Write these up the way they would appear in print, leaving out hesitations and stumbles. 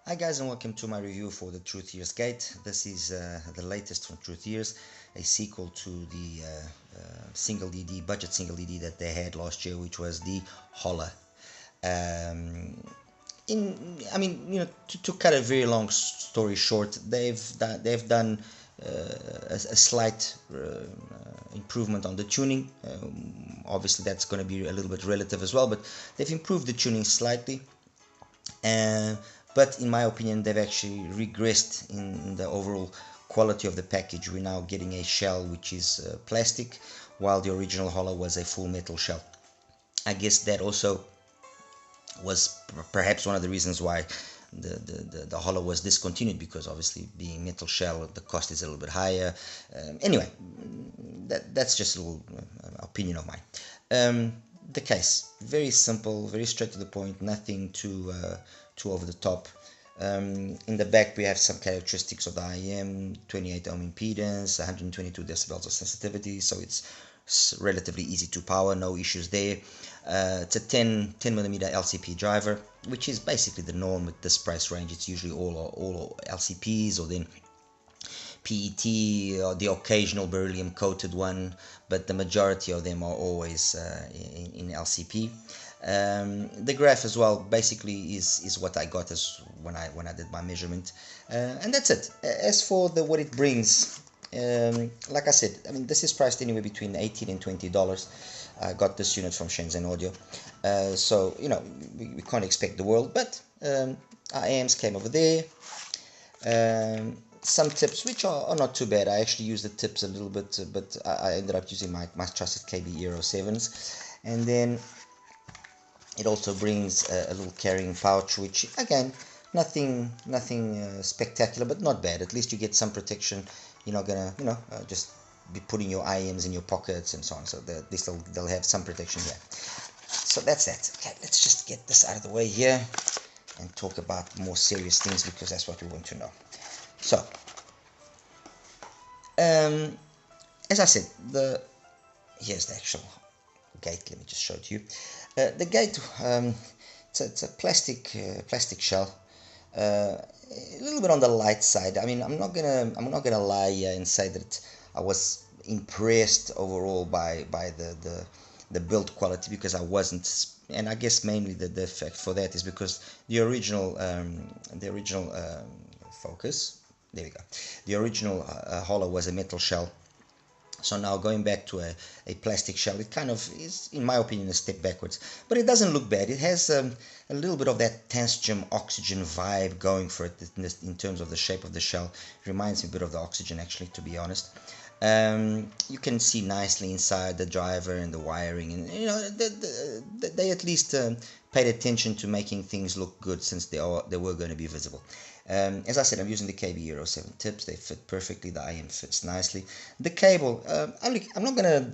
Hi guys, and welcome to my review for the Truthears GATE. This is the latest from Truthears, a sequel to the single DD, budget single DD that they had last year, which was the Hola. To cut a very long story short, they've done a slight improvement on the tuning. Obviously, that's going to be a little bit relative as well, but they've improved the tuning slightly. But in my opinion, they've actually regressed in the overall quality of the package. We're now getting a shell which is plastic, while the original Hola was a full metal shell. I guess that also was perhaps one of the reasons why the Hola was discontinued, because obviously being metal shell, the cost is a little bit higher. Anyway, that's just a little opinion of mine. The case, very simple, very straight to the point, nothing too over the top. In the back we have some characteristics of the IEM: 28 ohm impedance, 122 decibels of sensitivity, so it's relatively easy to power, no issues there. It's a 10mm LCP driver, which is basically the norm with this price range. It's usually all LCPs, or then PET, or the occasional beryllium coated one, but the majority of them are always in LCP. The graph as well basically is what I got as when I did my measurement, and that's it. As for what it brings, like I said, I mean, this is priced anywhere between $18 and $20. I got this unit from SHENZHENAUDIO, so you know we can't expect the world, but IEMs came over there. Some tips which are not too bad. I actually used the tips a little bit, but I ended up using my trusted KB Euro 7s, and then it also brings a little carrying pouch, which again, nothing spectacular, but not bad. At least you get some protection. You're not gonna just be putting your IEMs in your pockets and so on. So at least they'll have some protection here. So that's that. Okay, let's just get this out of the way here and talk about more serious things, because that's what we want to know. So, as I said, here's the actual gate. Let me just show it to you. The gate, it's a plastic shell, a little bit on the light side. I mean, I'm not gonna lie here and say that I was impressed overall by the build quality, because I wasn't. And I guess mainly the effect for that is because the original focus. There we go. The original Hola was a metal shell. So now going back to a plastic shell, it kind of is, in my opinion, a step backwards. But it doesn't look bad. It has a little bit of that TANCHJIM oxygen vibe going for it in terms of the shape of the shell. It reminds me a bit of the oxygen, actually, to be honest. You can see nicely inside the driver and the wiring, and you know they at least paid attention to making things look good, since they were going to be visible. As I said, I'm using the KB Euro 7 tips. They fit perfectly. The IEM fits nicely. The cable, I'm not going to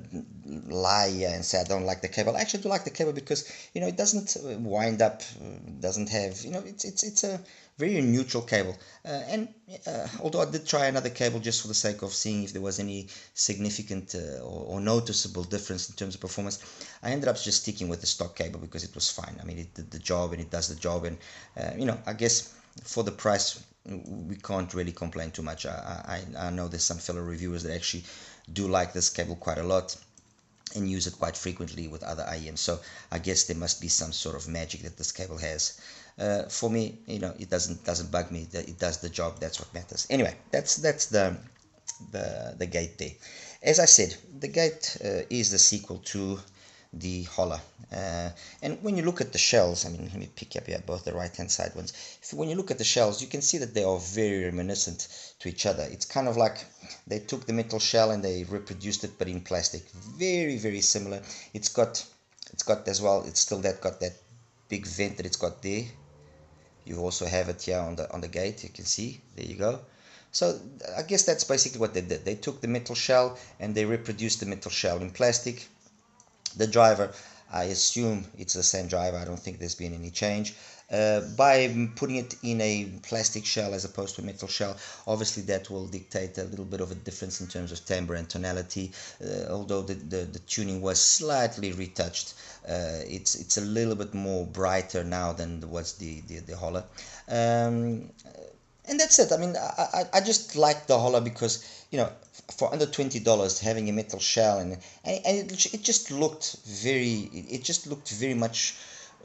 lie and say I don't like the cable. I actually do like the cable, because you know it doesn't wind up, doesn't have, you know, it's a very neutral cable. Although I did try another cable just for the sake of seeing if there was any significant or noticeable difference in terms of performance, I ended up just sticking with the stock cable because it was fine. I mean, it did the job and it does the job, and you know, I guess for the price we can't really complain too much. I know there's some fellow reviewers that actually do like this cable quite a lot and use it quite frequently with other IEMs. So I guess there must be some sort of magic that this cable has. For me, you know, it doesn't bug me. It does the job. That's what matters. Anyway, that's the gate there. As I said, the gate is the sequel to the Hola. And when you look at the shells, I mean, let me pick up here both the right hand side ones. When you look at the shells, you can see that they are very reminiscent to each other. It's kind of like they took the metal shell and they reproduced it, but in plastic. Very similar. It's got as well, it's still got that big vent that it's got there. You also have it here on the gate. You can see, there you go. So I guess that's basically what they did. They took the metal shell and they reproduced the metal shell in plastic. The driver, I assume it's the same driver. I don't think there's been any change. By putting it in a plastic shell as opposed to a metal shell, obviously that will dictate a little bit of a difference in terms of timbre and tonality. Although the tuning was slightly retouched, it's a little bit more brighter now than was the Hola. And that's it. I mean, I just like the Hola because, you know, for under $20 having a metal shell, and it just looked very much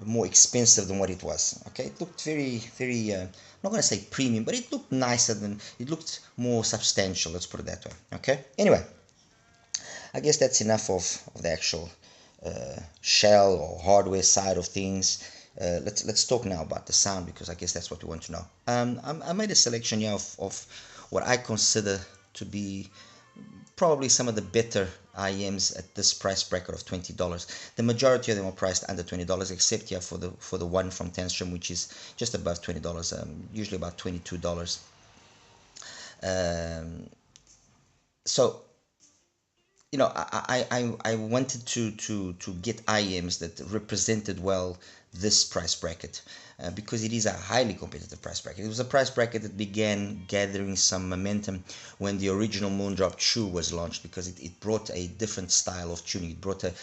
more expensive than what it was. Okay, it looked very I'm not going to say premium, but it looked nicer than, it looked more substantial, let's put it that way. Okay, anyway, I guess that's enough of the actual shell or hardware side of things. Let's talk now about the sound, because I guess that's what we want to know. I made a selection here of what I consider to be probably some of the better IEMs at this price bracket of $20. The majority of them are priced under $20, except here for the one from TANCHJIM, which is just above $20, usually about $22. So, you know, I wanted to get IEMs that represented well this price bracket, because it is a highly competitive price bracket. It was a price bracket that began gathering some momentum when the original Moondrop Shoe was launched, because it brought a different style of tuning. It brought a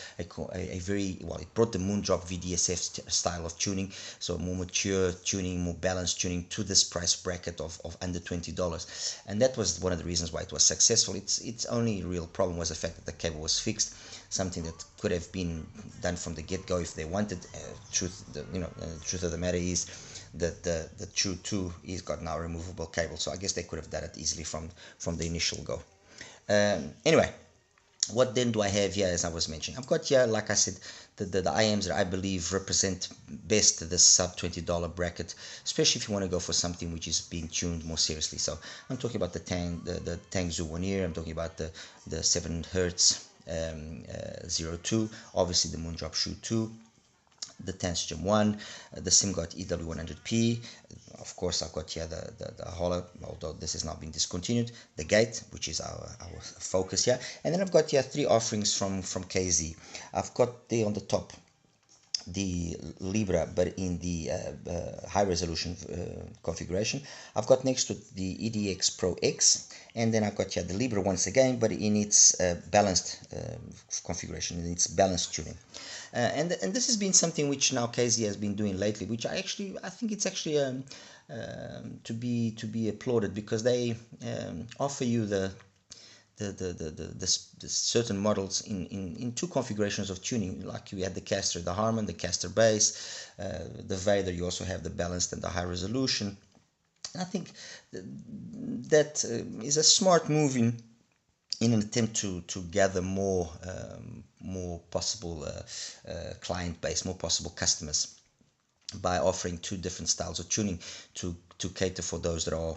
very, well, it brought the Moondrop VDSF style of tuning, so more mature tuning, more balanced tuning to this price bracket of under $20. And that was one of the reasons why it was successful. Its only real problem was the fact that the cable was fixed, something that could have been done from the get-go if they wanted. The truth of the matter is that the True 2 is got now removable cable, so I guess they could have done it easily from the initial go. Anyway, what then do I have here? As I was mentioning, I've got here, like I said, the IEMs that I believe represent best this sub $20 bracket, especially if you want to go for something which is being tuned more seriously. So I'm talking about the TANCHJIM One. I'm talking about the 7Hz 02, obviously the Moondrop Shoe 2, the TANCHJIM One, the Simgot EW100P. Of course, I've got here the Hola, although this has now been discontinued, the Gate, which is our focus here, and then I've got here three offerings from KZ. I've got there on the top the Libra, but in the high resolution configuration. I've got next to the EDX Pro X, and then I've got here the Libra once again, but in its balanced configuration, in its balanced tuning. And this has been something which now KZ has been doing lately, which I think it's actually to be applauded, because they offer you the certain models in two configurations of tuning. Like you had the caster, the Harman, the caster bass, the Vader. You also have the balanced and the high resolution. And I think that is a smart move in an attempt to gather more possible client base, more possible customers, by offering two different styles of tuning to cater for those that are,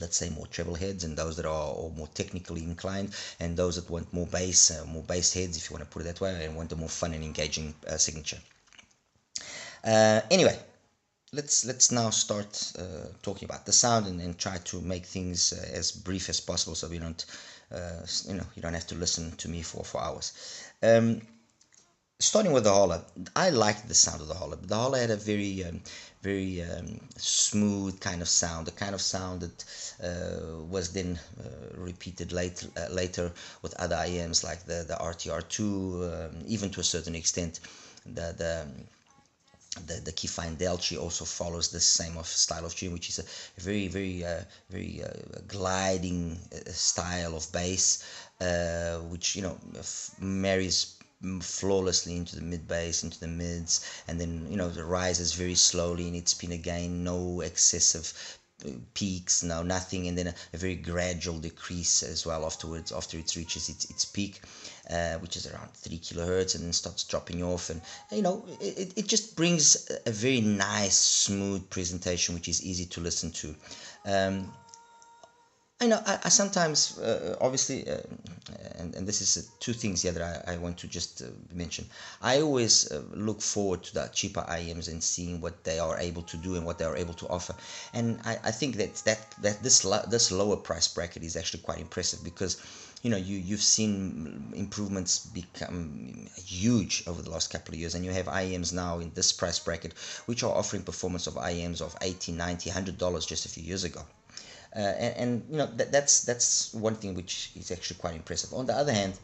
let's say, more treble heads, and those that are more technically inclined, and those that want more bass heads, if you want to put it that way, and want a more fun and engaging signature. Anyway, let's now start talking about the sound, and try to make things as brief as possible, so we don't you don't have to listen to me for hours. Starting with the Hola, I liked the sound of the Hola. The Hola had a very smooth kind of sound, the kind of sound that was then repeated later with other IEMs like the RTR2, even to a certain extent the Keyfine Delchi also follows the same style of tuning, which is a very gliding style of bass, which marries flawlessly into the mid bass, into the mids, and then it rises very slowly in its spin again, no excessive peaks, no nothing, and then a very gradual decrease as well afterwards, after it reaches its peak, which is around 3 kilohertz, and then starts dropping off, and it just brings a very nice smooth presentation which is easy to listen to. I sometimes, obviously, and this is two things here that I want to just mention. I always look forward to the cheaper IEMs and seeing what they are able to do and what they are able to offer. And I think that this lower price bracket is actually quite impressive, because you know, you've seen improvements become huge over the last couple of years, and you have IEMs now in this price bracket which are offering performance of IEMs of 80, 90, $100 just a few years ago. And you know, that's one thing which is actually quite impressive. On the other hand,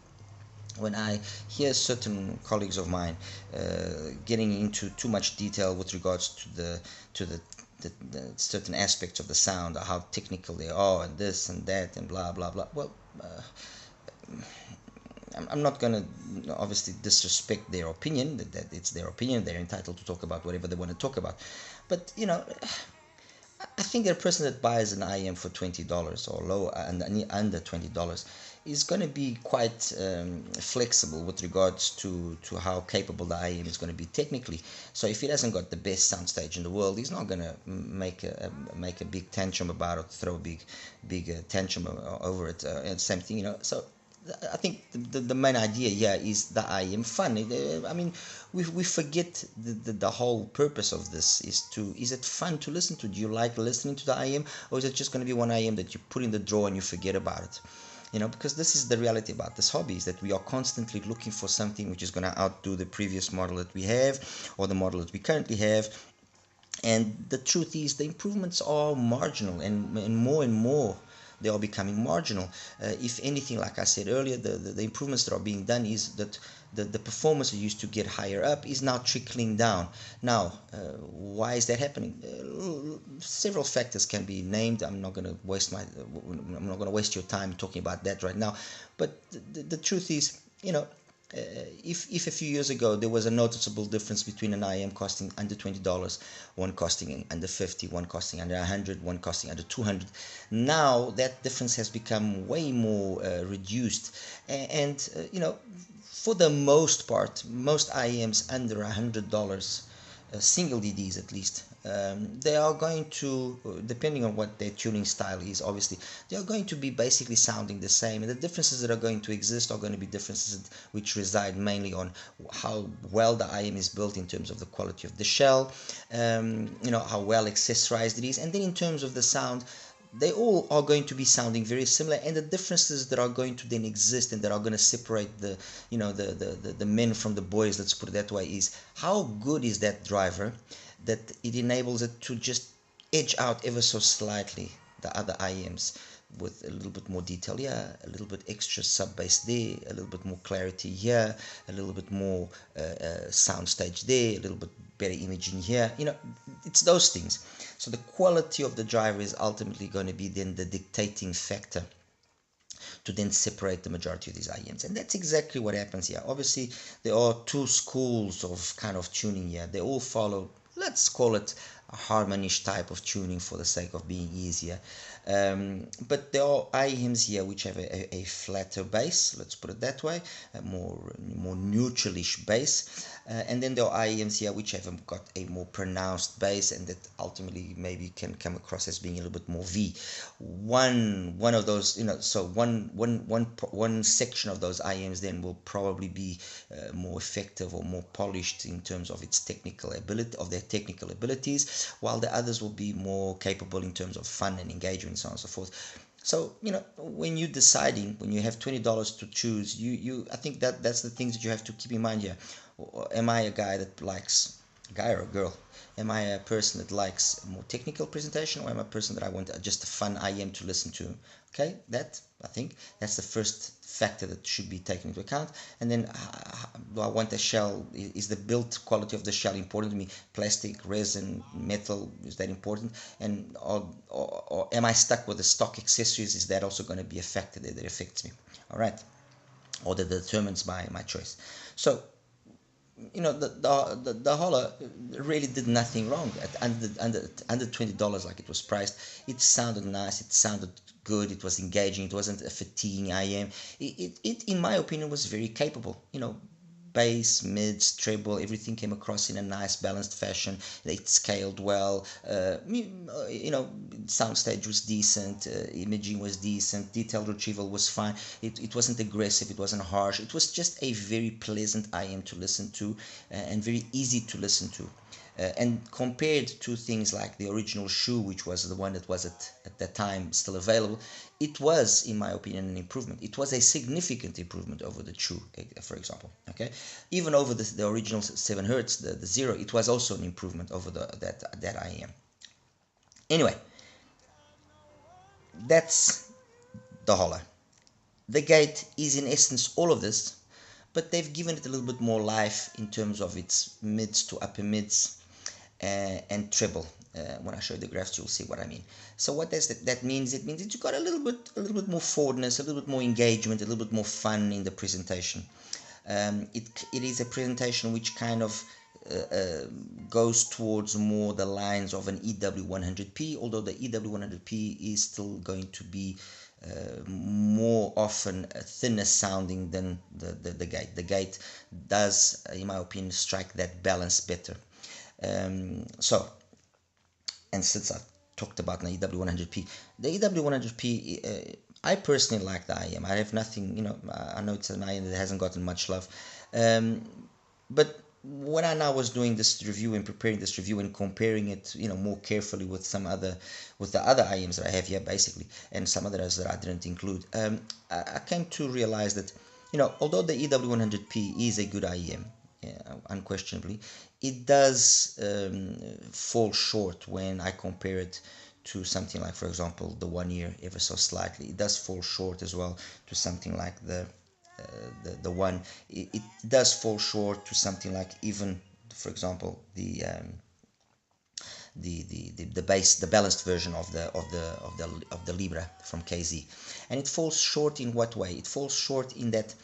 when I hear certain colleagues of mine getting into too much detail with regards to the certain aspects of the sound, how technical they are, and this and that, and blah blah blah. Well, I'm not gonna obviously disrespect their opinion. That it's their opinion. They're entitled to talk about whatever they want to talk about. But you know, I think a person that buys an IEM for $20 or low and under $20 is going to be quite flexible with regards to how capable the IEM is going to be technically. So if he hasn't got the best soundstage in the world, he's not going to make a big tantrum about it, throw a big tantrum over it, and same thing, you know. So I think the main idea here is the IEM fun. I mean, we forget the whole purpose of this is it fun to listen to? Do you like listening to the IEM, or is it just going to be one IEM that you put in the drawer and you forget about it? You know, because this is the reality about this hobby, is that we are constantly looking for something which is going to outdo the previous model that we have or the model that we currently have. And the truth is the improvements are marginal, and more they are becoming marginal. If anything, like I said earlier, the improvements that are being done is that the performance that used to get higher up is now trickling down. Now, why is that happening? Several factors can be named. I'm not going to waste your time talking about that right now. But the truth is, you know, if a few years ago there was a noticeable difference between an IEM costing under $20, one costing under 50, one costing under 100, one costing under 200, now that difference has become way more reduced. And you know, for the most part, most IEMs under $100, single DDs at least, they are going to, depending on what their tuning style is, obviously, they are going to be basically sounding the same. And the differences that are going to exist are going to be differences which reside mainly on how well the IEM is built in terms of the quality of the shell, you know, how well accessorized it is. And then in terms of the sound, they all are going to be sounding very similar, and the differences that are going to then exist and that are going to separate the, you know, the men from the boys, let's put it that way, is how good is that driver that it enables it to just edge out ever so slightly the other IEMs with a little bit more detail here, a little bit extra sub bass there, a little bit more clarity here, a little bit more sound stage there, a little bit better imaging here. You know, it's those things. So the quality of the driver is ultimately going to be then the dictating factor to then separate the majority of these IEMs. And that's exactly what happens here. Obviously, there are two schools of kind of tuning here. They all follow, let's call it a harmonish type of tuning for the sake of being easier. But there are IEMs here which have a flatter bass, let's put it that way, a more neutralish bass. And then there are IEMs here which have got a more pronounced bass, and that ultimately maybe can come across as being a little bit more V. One of those, you know, so one section of those IEMs then will probably be more effective or more polished in terms of its technical ability, of their technical abilities, while the others will be more capable in terms of fun and engagement, and so on and so forth. So, you know, when you're deciding, when you have $20 to choose, I think that's the things that you have to keep in mind here. Am I a guy that likes, a guy or a girl? Am I a person that likes a more technical presentation, or am I a person that I want just a fun IEM to listen to? Okay, I think that's the first factor that should be taken into account. And then do I want a shell? Is the build quality of the shell important to me? Plastic, resin, metal, is that important? And or am I stuck with the stock accessories? Is that also going to be a factor that affects me? All right, or that determines my choice. So, you know, the Hola really did nothing wrong at under $20 like it was priced. It sounded nice, it sounded good, it was engaging, it wasn't a fatiguing IEM. It in my opinion was very capable. You know, bass, mids, treble, everything came across in a nice balanced fashion. It scaled well. You know, soundstage was decent, imaging was decent, detailed retrieval was fine. It wasn't aggressive, it wasn't harsh. It was just a very pleasant IEM to listen to, and very easy to listen to. And compared to things like the original Shoe, which was the one that was at at that time still available, it was, in my opinion, an improvement. It was a significant improvement over the True, for example. Okay, even over the original 7 hertz, the Zero, it was also an improvement over that IEM. Anyway, that's the Hola. The Gate is in essence all of this, but they've given it a little bit more life in terms of its mids to upper mids and treble. When I show you the graphs, you'll see what I mean. So what does that means? It means that you got a little bit more forwardness, a little bit more engagement, a little bit more fun in the presentation. It is a presentation which kind of goes towards more the lines of an EW100P, although the EW100P is still going to be more often thinner sounding than the Gate. The Gate does, in my opinion, strike that balance better. So, and since I've talked about the EW100P, the EW100P, I personally like the IEM. I have nothing, I know it's an IEM that hasn't gotten much love, but when I now was doing this review and preparing this review and comparing it, more carefully with the other IEMs that I have here, basically, and some others that I didn't include, I came to realize that, although the EW100P is a good IEM, unquestionably, it does fall short when I compare it to something like, for example, the Waner, ever so slightly. It does fall short as well to something like the One. It does fall short to something like, even, for example, the balanced version of the Libra from KZ. And it falls short in what way? It falls short in that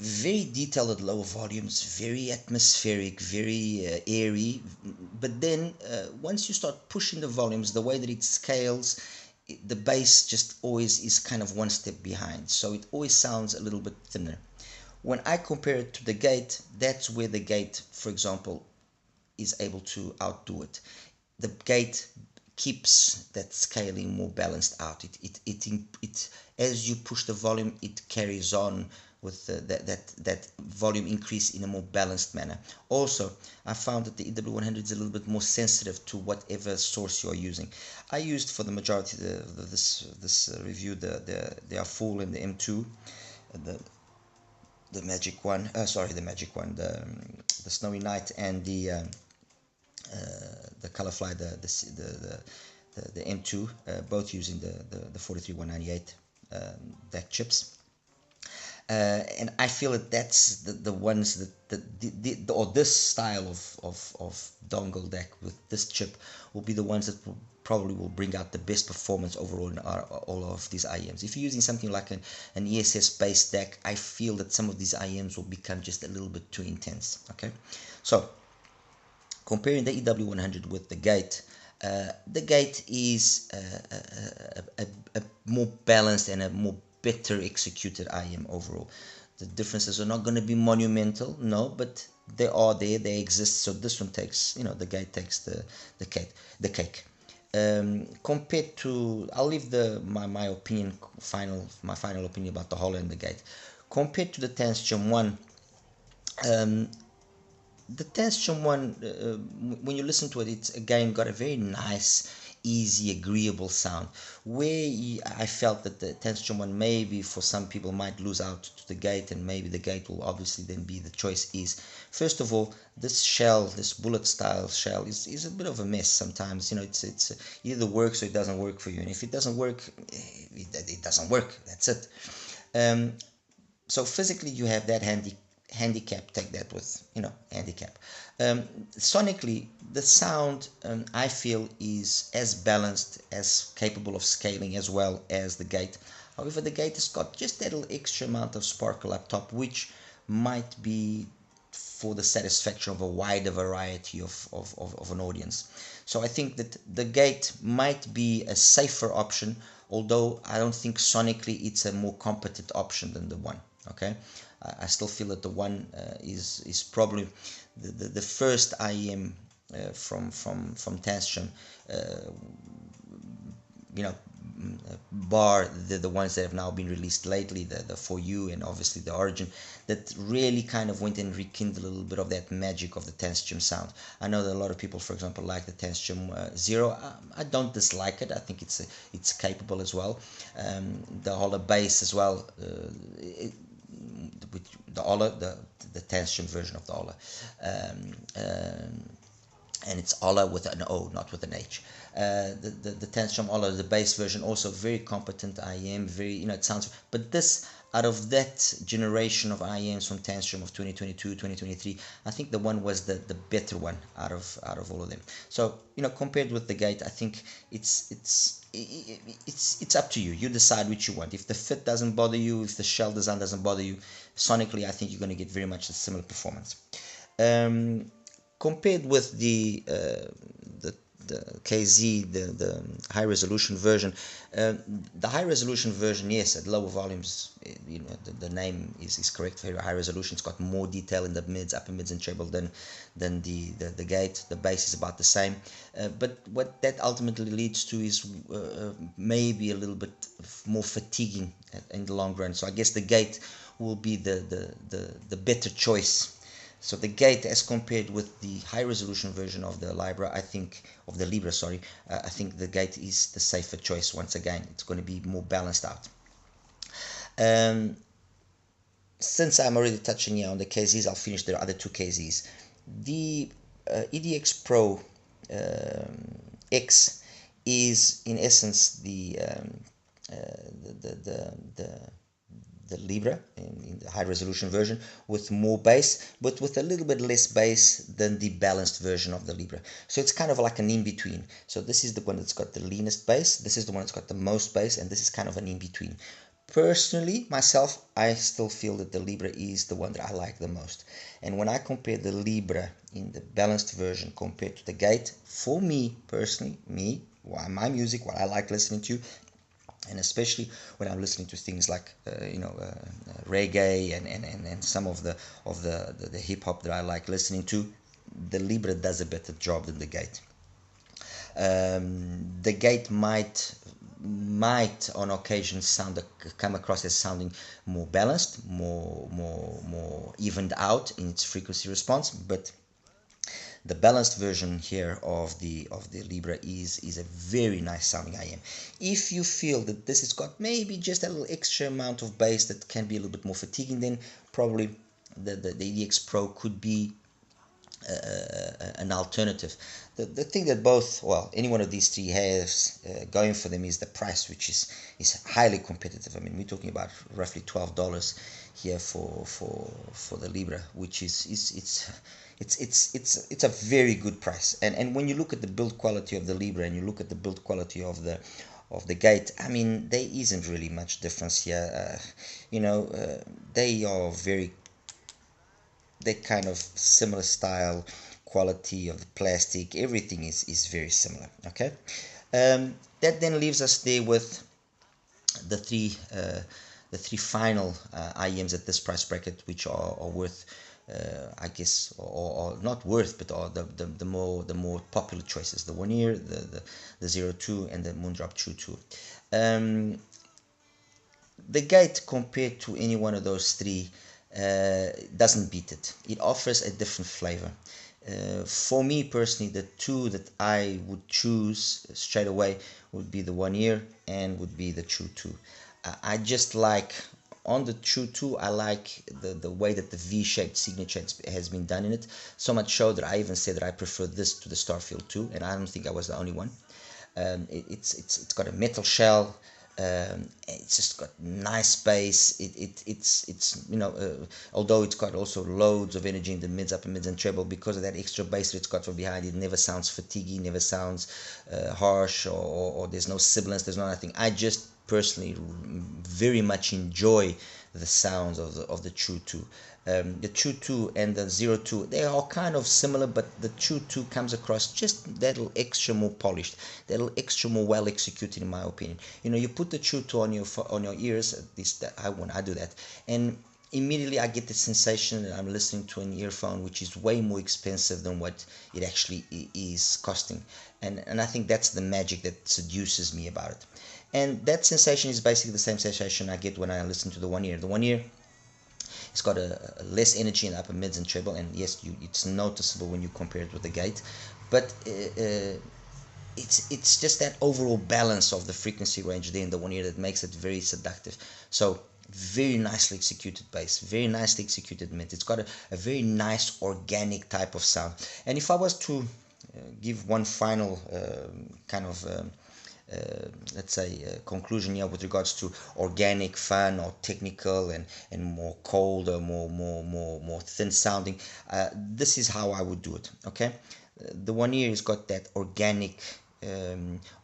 very detailed at lower volumes, very atmospheric, very airy, but then once you start pushing the volumes, the way that it scales, the bass just always is kind of one step behind, so it always sounds a little bit thinner. When I compare it to the Gate, that's where the Gate, for example, is able to outdo it. The Gate keeps that scaling more balanced out. It as you push the volume, it carries on with that volume increase in a more balanced manner. Also, I found that the EW100 is a little bit more sensitive to whatever source you're using. I used, for the majority of this review, the Full and the M2, the Magic One. The Magic One, the Snowy Night, and the Colorfly, the M2, both using the 43198 DAC chips. And I feel that that's the ones that or this style of dongle DAC with this chip will be the ones that probably will bring out the best performance overall in all of these IEMs. If you're using something like an ESS based DAC, I feel that some of these IEMs will become just a little bit too intense. Okay, so comparing the EW100 with the Gate is a more balanced and a more better executed IEM overall. The differences are not going to be monumental, no, but they are there, they exist. So this one takes, the Gate takes the cake. Compared to, I'll leave my opinion, my final opinion about the Hola and the Gate. Compared to the TANCHJIM One, the TANCHJIM One, when you listen to it, it's again got a very nice, easy, agreeable sound. Where I felt that the TANCHJIM One maybe for some people might lose out to the Gate, and maybe the Gate will obviously then be the choice, is first of all, this shell, this bullet style shell, is a bit of a mess sometimes. It's either works or it doesn't work for you, and if it doesn't work, it doesn't work. That's it. So physically you have that handicap. Take that with handicap. Sonically, the sound, I feel, is as balanced, as capable of scaling as well as the Gate. However, the Gate has got just that little extra amount of sparkle up top, which might be for the satisfaction of a wider variety of an audience. So I think that the Gate might be a safer option, although I don't think sonically it's a more competent option than the One. Okay, I still feel that the One is probably the first IEM from TANCHJIM, bar the ones that have now been released lately, the For You and obviously the Origin, that really kind of went and rekindled a little bit of that magic of the TANCHJIM sound. I know that a lot of people, for example, like the TANCHJIM Zero. I don't dislike it. I think it's capable as well. The Hola bass as well. With the Hola, the TANCHJIM version of the Hola. And it's Hola with an O, not with an H. The TANCHJIM Hola, the bass version, also very competent IEM, very, it sounds, but this, out of that generation of IEMs from TANCHJIM of 2022, 2023, I think the one was the better one out of all of them. So, compared with the Gate, I think it's up to you. You decide which you want. If the fit doesn't bother you, if the shell design doesn't bother you, sonically, I think you're going to get very much a similar performance. Compared with the KZ, the high resolution version, the high resolution version, yes, at lower volumes, the name is correct. Very high resolution. It's got more detail in the mids, upper mids, and treble than the Gate. The bass is about the same, but what that ultimately leads to is maybe a little bit more fatiguing in the long run. So I guess the Gate will be the better choice. So the Gate, as compared with the high resolution version of the Libra, I think the Gate is the safer choice. Once again, it's going to be more balanced out. Since I'm already touching here on the KZs, I'll finish the other two KZs. The EDX Pro X is in essence the Libra in the high resolution version with more bass, but with a little bit less bass than the balanced version of the Libra. So it's kind of like an in-between. So this is the one that's got the leanest bass, this is the one that's got the most bass, and this is kind of an in-between. Personally, myself, I still feel that the Libra is the one that I like the most. And when I compare the Libra in the balanced version compared to the Gate, for me personally, my music, what I like listening to, and especially when I'm listening to things like reggae and some of the hip hop that I like listening to, the Libra does a better job than the Gate. The Gate might on occasion come across as sounding more balanced, more evened out in its frequency response, but the balanced version here of the Libra is a very nice sounding IEM. If you feel that this has got maybe just a little extra amount of bass that can be a little bit more fatiguing, then probably the EDX Pro could be an alternative. The thing that any one of these three has going for them is the price, which is highly competitive. I mean, we're talking about roughly $12 here for the Libra, which is it's a very good price. And when you look at the build quality of the Libra and you look at the build quality of the Gate, I mean, there isn't really much difference here. They're kind of similar style, quality of the plastic, everything is very similar. Okay, that then leaves us there with the three final IEMs at this price bracket, which are worth, I guess, or not worth, but are the more popular choices: the Waner, the 02, and the Moondrop True 2. The Gate, compared to any one of those three, doesn't beat it. It offers a different flavor. For me personally, the two that I would choose straight away would be the Waner and would be the True 2. I just like, on the True 2, I like the way that the V-shaped signature has been done in it, so much so that I even say that I prefer this to the Starfield 2, and I don't think I was the only one. It's got a metal shell. It's just got nice bass. It's although it's got also loads of energy in the mids, upper mids, and treble, because of that extra bass that it's got from behind, it never sounds fatiguing, never sounds harsh, or there's no sibilance, there's no nothing. I just personally very much enjoy the sounds of the True 2. The True 2 and the 02, they are kind of similar, but the True 2 comes across just that little extra more polished, that little extra more well executed, in my opinion. You put the True 2 on your ears, at least I do that, and immediately I get the sensation that I'm listening to an earphone which is way more expensive than what it actually is costing, and I think that's the magic that seduces me about it. and that sensation is basically the same sensation I get when I listen to the One Ear. The One Ear, it's got a less energy in the upper mids and treble, and yes, it's noticeable when you compare it with the Gate, but it's just that overall balance of the frequency range there in the One Ear that makes it very seductive. So very nicely executed bass, very nicely executed mid. It's got a very nice organic type of sound. And if I was to give one final kind of let's say conclusion here with regards to organic, fun, or technical, and more cold, or more thin sounding, this is how I would do it. Okay, the One Ear has got that organic,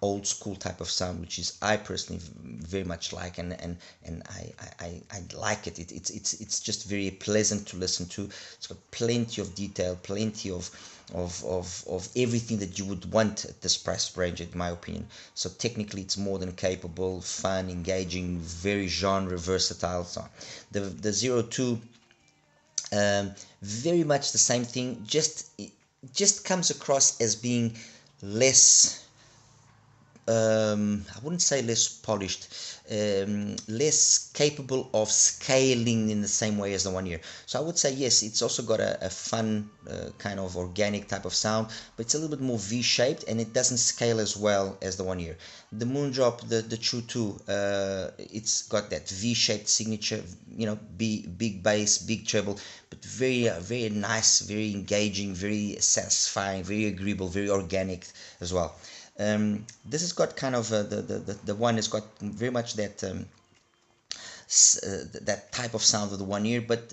old school type of sound, which is I personally very much like, and I like it. It's just very pleasant to listen to. It's got plenty of detail, plenty of everything that you would want at this price range, in my opinion. So technically it's more than capable, fun, engaging, very genre versatile. So the 02, very much the same thing, just comes across as being less, I wouldn't say less polished, less capable of scaling in the same way as the One Ear. So I would say yes, it's also got a fun, kind of organic type of sound, but it's a little bit more V-shaped, and it doesn't scale as well as the One Ear. The Moondrop, the True 2, it's got that V-shaped signature, big bass, big treble, but very nice, very engaging, very satisfying, very agreeable, very organic as well. This has got kind of the one has got very much that that type of sound of the One Ear, but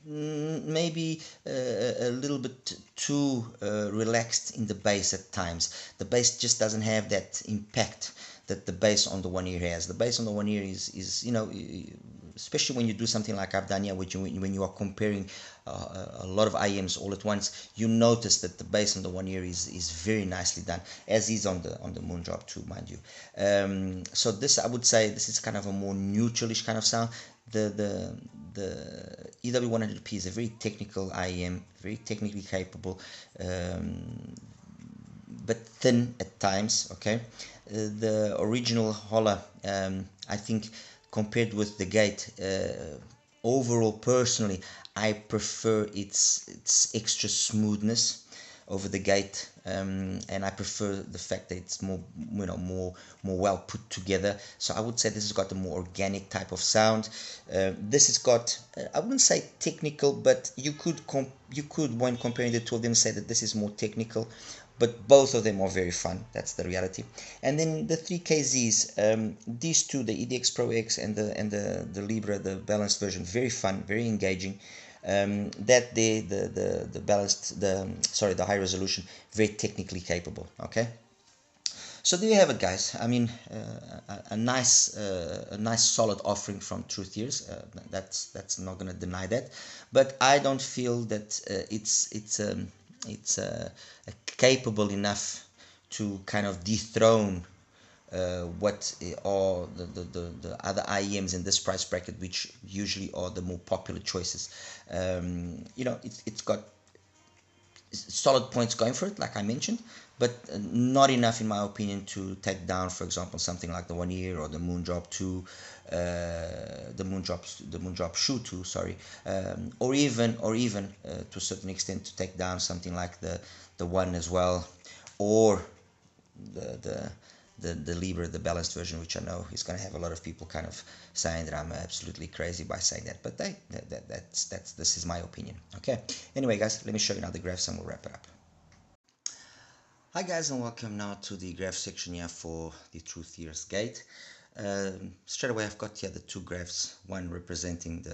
maybe a little bit too relaxed in the bass at times. The bass just doesn't have that impact that the bass on the One Ear has. The bass on the One Ear is especially when you do something like I've done here, when you are comparing a lot of IEMs all at once, you notice that the bass on the One Ear is very nicely done, as is on the Moondrop too, mind you. So this, I would say, this is kind of a more neutralish kind of sound. The EW100P is a very technical IEM, very technically capable, but thin at times. Okay, the original Hola, I think, compared with the Gate, overall, personally, I prefer its extra smoothness over the Gate, and I prefer the fact that it's more well put together. So I would say this has got a more organic type of sound. This has got, I wouldn't say technical, but you could when comparing the two of them, say that this is more technical, but both of them are very fun. That's the reality. And then the 3KZs, these two, the EDX Pro X and the Libra, the balanced version, very fun, very engaging. That the balanced, the high resolution, very technically capable. Okay, so there you have it, guys. I mean, a nice solid offering from Truthears. That's not gonna deny that, but I don't feel that it's capable enough to kind of dethrone what are the other IEMs in this price bracket, which usually are the more popular choices. It's got solid points going for it, like I mentioned, but not enough, in my opinion, to take down, for example, something like the One Ear or the Moondrop 2, the Moondrop Shoe 2, sorry, or even to a certain extent to take down something like the One as well, or the Libra, the balanced version, which I know is going to have a lot of people kind of saying that I'm absolutely crazy by saying that, but this is my opinion. Okay, anyway, guys, let me show you now the graphs and we'll wrap it up. Hi guys, and welcome now to the graph section here for the Truthears GATE. Straight away I've got here the two graphs, one representing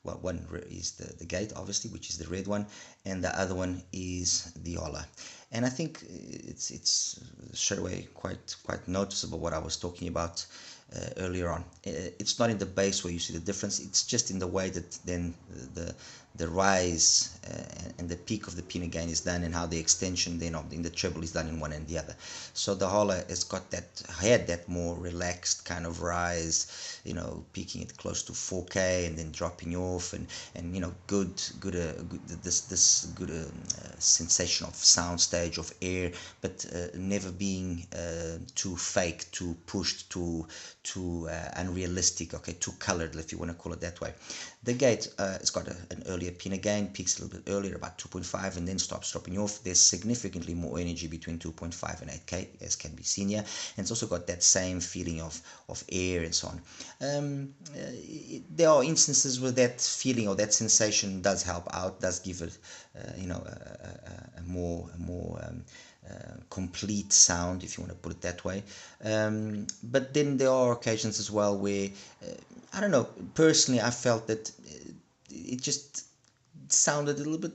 one is the Gate, obviously, which is the red one, and the other one is the Hola. And I think it's straight away quite noticeable what I was talking about earlier on. It's not in the bass where you see the difference, it's just in the way that then the rise and the peak of the pin again is done, and how the extension then of in the treble is done in one and the other. So the Hola has got that more relaxed kind of rise, you know, peaking it close to 4K and then dropping off, and you know, good sensation of sound stage of air, but never being too fake, too pushed, too unrealistic, okay, too colored, if you want to call it that way. The gate, it's got an earlier pin again, peaks a little bit earlier, about 2.5, and then stops dropping off. There's significantly more energy between 2.5 and 8K, as can be seen here, and it's also got that same feeling of air and so on. There are instances where that feeling or that sensation does help out, does give it, you know, a more complete sound, if you want to put it that way. But then there are occasions as well where I don't know, personally I felt that it just sounded a little bit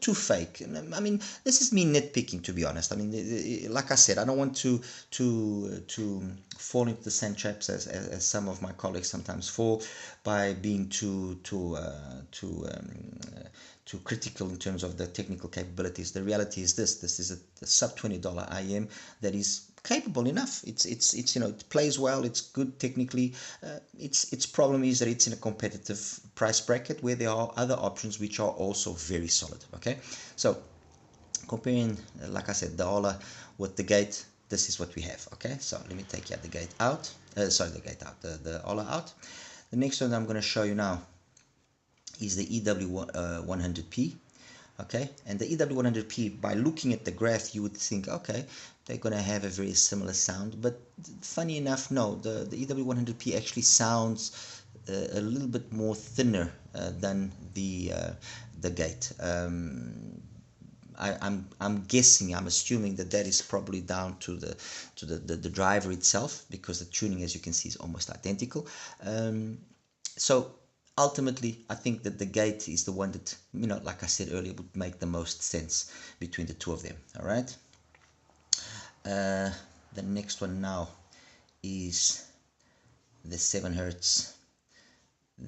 too fake. I mean, this is me nitpicking, to be honest. I mean, like I said, I don't want to fall into the same traps as some of my colleagues sometimes fall, by being too critical in terms of the technical capabilities. The reality is this is a sub $20 IEM that is capable enough. It's you know, it plays well, it's good technically. Its problem is that it's in a competitive price bracket where there are other options which are also very solid. Okay, so comparing, like I said, the Hola with the gate, this is what we have. Okay, so let me take the gate out, the Hola out. The next one I'm going to show you now is the EW100P. Okay, and the EW100P, by looking at the graph, you would think, okay, they're going to have a very similar sound, but funny enough, no, the EW100P actually sounds a little bit more thinner than the gate. I'm guessing, I'm assuming that is probably down to the driver itself, because the tuning, as you can see, is almost identical. So ultimately, I think that the gate is the one that, you know, like I said earlier, would make the most sense between the two of them. All right. The next one now is the 7 Hz,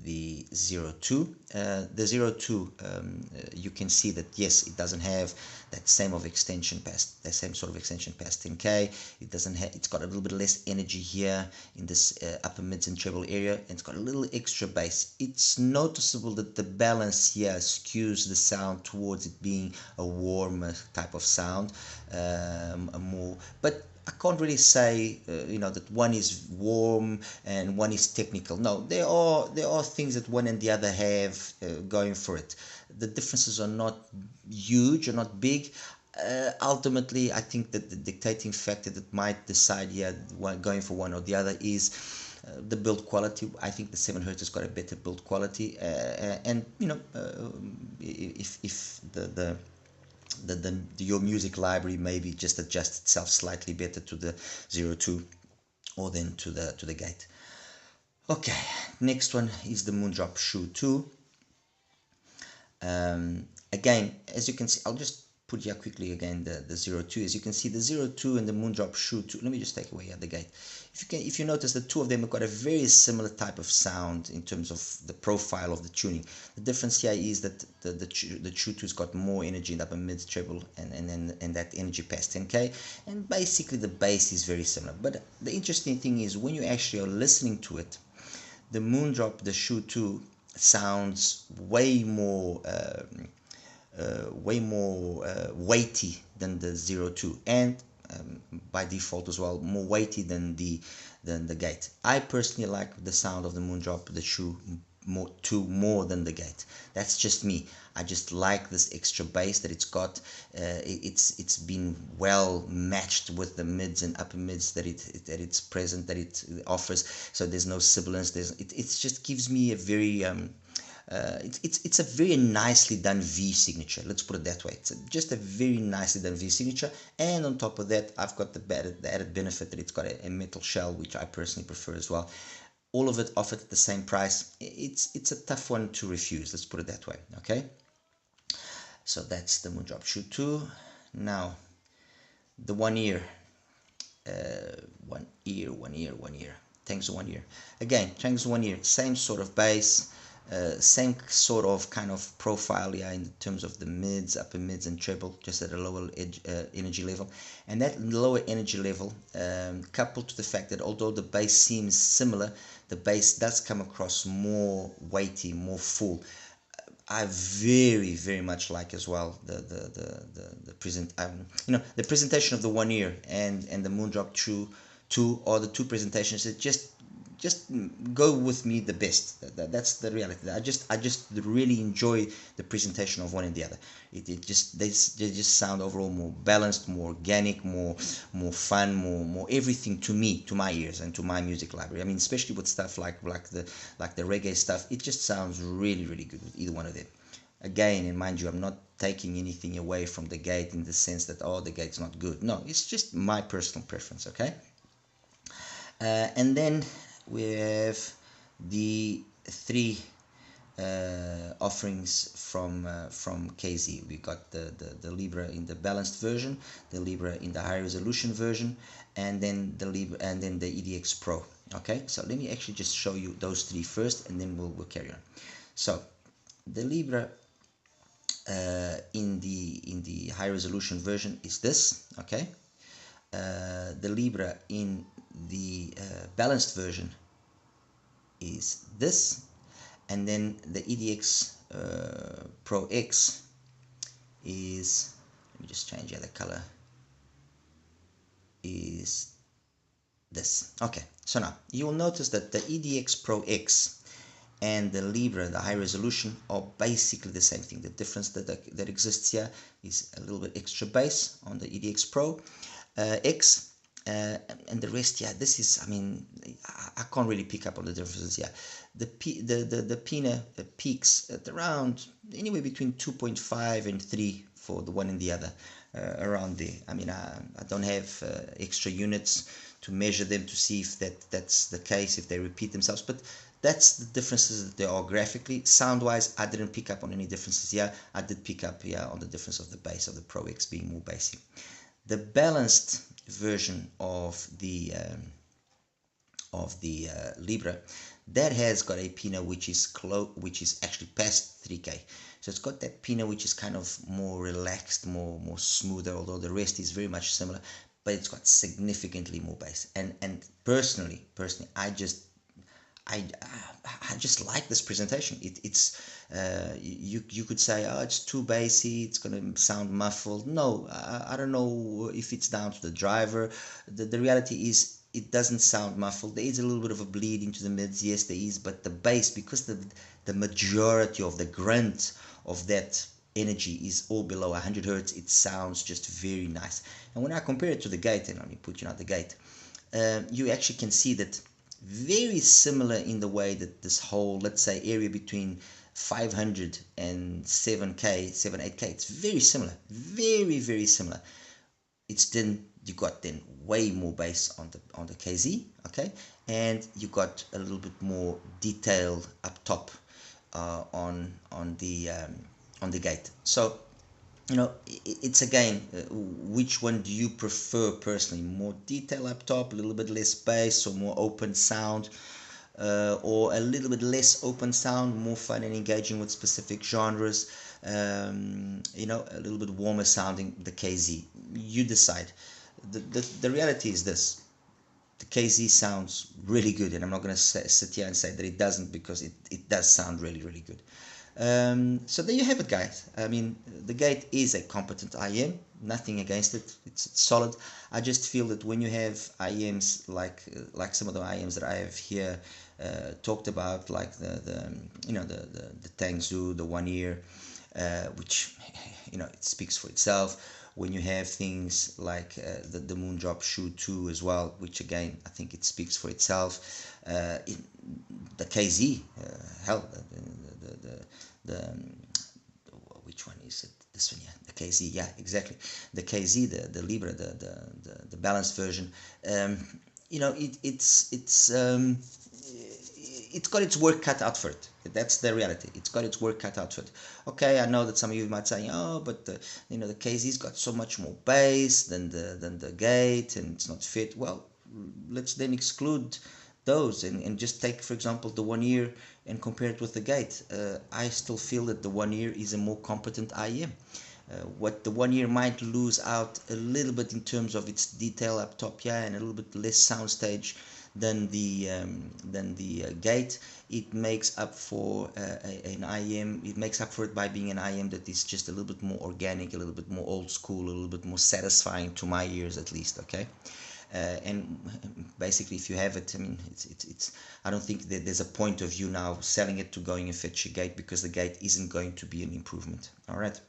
the 02. The 02, you can see that yes, it doesn't have that same sort of extension past 10K. It doesn't have, it's got a little bit less energy here in this upper mids and treble area, and it's got a little extra bass. It's noticeable that the balance here skews the sound towards it being a warmer type of sound, but I can't really say, you know, that one is warm and one is technical. No, there are things that one and the other have going for it. The differences are not huge or not big. Ultimately, I think that the dictating factor that might decide here going for one or the other is the build quality. I think the 7 Hz has got a better build quality, and you know, if your music library maybe just adjust itself slightly better to the 02 or then to the gate. Okay, next one is the Moondrop Shoe 2. Again, as you can see, I'll just put here quickly again the 02. As you can see, the 02 and the Moondrop Shoe 2. Let me just take away the gate. If you notice, the two of them have got a very similar type of sound in terms of the profile of the tuning. The difference here is that the Shoe 2's got more energy in the upper mid treble and that energy past 10K, and basically the bass is very similar. But the interesting thing is, when you actually are listening to it, the Moondrop, the Shoe 2, sounds way more weighty than the 02, and by default as well more weighty than the gate. I personally like the sound of the Moondrop, the Shoe 2, more than the gate. That's just me. I just like this extra bass that it's got. It's been well matched with the mids and upper mids that it offers. So there's no sibilance. It just gives me a very it's a very nicely done V signature. Let's put it that way. It's just a very nicely done V signature, and on top of that, I've got the added benefit that it's got a metal shell, which I personally prefer as well. All of it offered at the same price. It's a tough one to refuse. Let's put it that way. Okay. So that's the Moondrop Shoe 2. Now, the 1 ear. One ear. TANCHJIM 1 ear. Again, TANCHJIM 1 ear. Same sort of bass. Same sort of kind of profile, yeah, in terms of the mids, upper mids, and treble, just at a lower energy level. And that lower energy level, coupled to the fact that although the bass seems similar, the bass does come across more weighty, more full. I very much like as well the presentation of the Waner and the Moondrop two or the two presentations. It just go with me the best. That's the reality. I just really enjoy the presentation of one and the other. It just they just sound overall more balanced, more organic, more fun, more everything to me, to my ears, and to my music library. I mean, especially with stuff like the reggae stuff. It just sounds really good with either one of them. Again, and mind you, I'm not taking anything away from the Gate in the sense that, oh, the Gate's not good. No, it's just my personal preference. Okay. And then we have the three offerings from KZ. We got the Libra in the balanced version, the Libra in the high resolution version, and then the Libra and then the EDX Pro. Okay, so let me actually just show you those three first, and then we'll carry on. So the Libra in the high resolution version is this. Okay, the Libra in the balanced version is this, and then the EDX Pro X is, let me just change the color, is this. Okay, so now you'll notice that the EDX Pro X and the Libra, the high resolution, are basically the same thing. The difference that exists here is a little bit extra bass on the EDX Pro X, and the rest, yeah, this is, I mean, I can't really pick up on the differences here. The Pina peaks at around anywhere between 2.5 and 3 for the one and the other, around there. I mean, I don't have extra units to measure them to see if that's the case, if they repeat themselves, but that's the differences that there are graphically. Sound wise, I didn't pick up on any differences here. I did pick up here on the difference of the bass of the Pro X being more bassy. The balanced version of the Libra, that has got a Pina which is actually past 3K. So it's got that Pina which is kind of more relaxed, more smoother, although the rest is very much similar, but it's got significantly more bass. And personally, I just like this presentation. It's you could say, oh, it's too bassy, it's gonna sound muffled. No, I don't know if it's down to the driver. The reality is it doesn't sound muffled. There is a little bit of a bleed into the mids, yes there is, but the bass, because the majority of the grunt of that energy is all below 100 hertz, it sounds just very nice. And when I compare it to the Gate, and let me put you on the Gate, you actually can see that very similar in the way that this whole, let's say, area between 500 and 7K, 8K, it's very similar, very similar. It's then you got then way more bass on the KZ, okay, and you got a little bit more detail up top on the Gate. So you know, it's again, which one do you prefer personally? More detail up top, a little bit less bass, or more open sound, or a little bit less open sound, more fun and engaging with specific genres, you know, a little bit warmer sounding, the KZ. You decide. The reality is this: the KZ sounds really good, and I'm not going to sit here and say that it doesn't, because it does sound really good. So there you have it, guys. I mean, the Gate is a competent IEM, nothing against it. It's solid. I just feel that when you have IEMs like some of the IEMs that I have here talked about, like the TANCHJIM, the Waner, which, you know, it speaks for itself. When you have things like the Moondrop Shoe 2 as well, which again, I think it speaks for itself. The KZ, hell, which one is it? This one, yeah, the KZ, yeah, exactly. The KZ, the Libra, the balanced version. You know, it's got its work cut out for it. That's the reality. It's got its work cut out for it. Okay, I know that some of you might say, oh, but you know, the KZ's got so much more bass than the Gate, and it's not fit. Well, let's then exclude those and just take, for example, the Waner and compare it with the Gate. I still feel that the Waner is a more competent IEM. What the Waner might lose out a little bit in terms of its detail up top here and a little bit less soundstage than the Gate, it makes up for an IEM. It makes up for it by being an IEM that is just a little bit more organic, a little bit more old school, a little bit more satisfying to my ears at least. Okay. And basically, if you have it, I mean, it's. I don't think that there's a point of you now selling it to going and fetch a Gate, because the Gate isn't going to be an improvement. All right.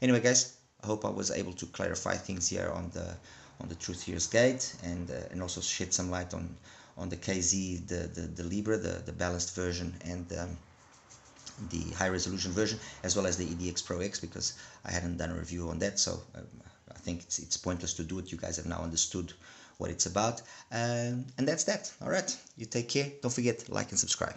Anyway, guys, I hope I was able to clarify things here on the Truthears GATE, and also shed some light on the KZ, the Libra, the balanced version, and the high resolution version, as well as the EDX Pro X, because I hadn't done a review on that. So I think it's pointless to do it. You guys have now understood what it's about, and that's that. All right, you take care. Don't forget, like and subscribe.